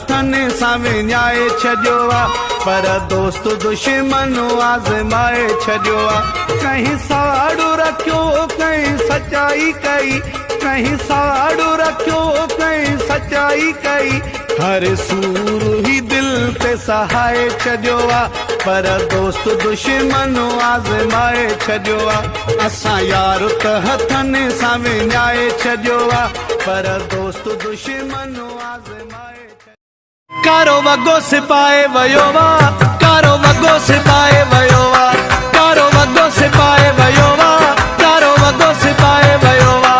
हथनि सां विञाए छॾियो आहे पर दोस्त दुश्मन आज़माए छॾियो आहे कहीं साड़ू रखियो कहीं सचाई कई कहीं साड़ू रखियो कहीं सचाई कई हर सूर ही दिल ते सहाए छॾियो आहे पर दोस्त दुश्मन आज़माए छॾियो आहे असां यार त हथनि सां विञाए छॾियो आहे पर दोस्त दुश्मन आज़माए कारो वॻो सिपाए वयो वा कारो वॻो सिपाए वयो वा कारो वॻो सिपाए वयो वा कारो वॻो सिपाए वयो वा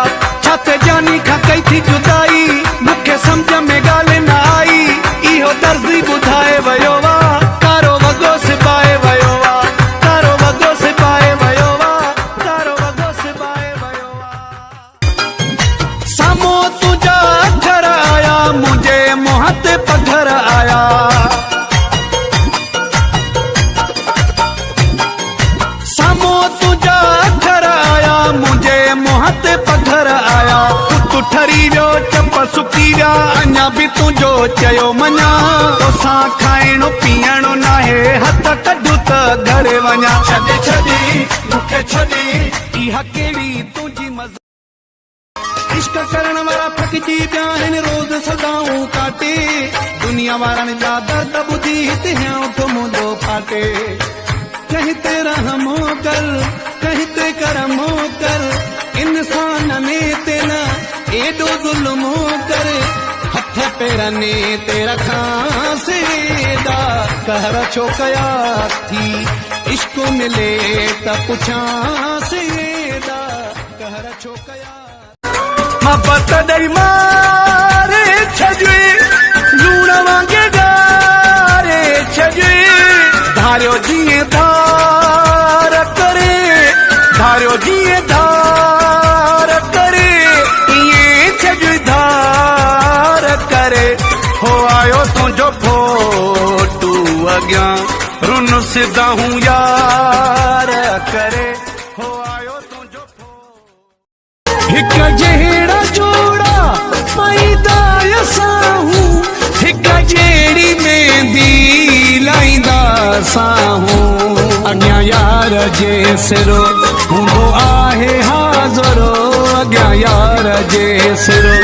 छाते जानी खां कई थी जुदाई मूंखे सम्झ में ॻाल्हि न आई इहो दर्ज़ी ॿुधाए वयो वा कारो वॻो सिपाए वयो वा कारो वॻो सिपाए वयो वा कारो वॻो सिपाए वयो वा साम्हूं तुंहिंजा अखर आया मुंहिंजे मुंहं ते पथर आया साम्हूं तुंहिंजा अखर आया मुंहिंजे मुंहं ते पथर आया तूं ठरी वियो चप सुकी विया अञा बि तुंहिंजो चयो मञा तोसां खाइणो पीअणो नाहे हथ कढूं त घरे वञा छॾे छॾी मूंखे छॾी इहा कहिड़ी तुंहिंजी मज़ा इश्क करण वारा थकिजी पिया आहिनि रोज़ सदाऊं काटे दुनिया वारनि जा दर्द ॿुधी हिते उठ मुंहिंजो फाटे कहीं ते रहमो कर कहीं ते करमो कर इंसान में ते न एॾो ज़ुल्मो कर हथ पेरनि ते रखां सेदा कहर छो कया थी इश्क मिले त पुछां सेदा कहर छो कया मोहब्बत ॾेई मारे छॾे लूण वांगुरु ॻारे छॾे धारियो जीअं धार करे धारियो जीअं धार करे ईअं छॾ धार करे हो आयो तुंहिंजो फोटू अॻियां रुन सिधा हूं यार करे हो आयो तुंहिंजो हिक जहिड़ा जोड़ा पाईंदा असां हूं हिक जहिड़ी मेहंदी लाईंदा असां हूं अॻियां यार जे सिरो हूंदो आहे हाज़ुरो अॻियां यार जे सिरो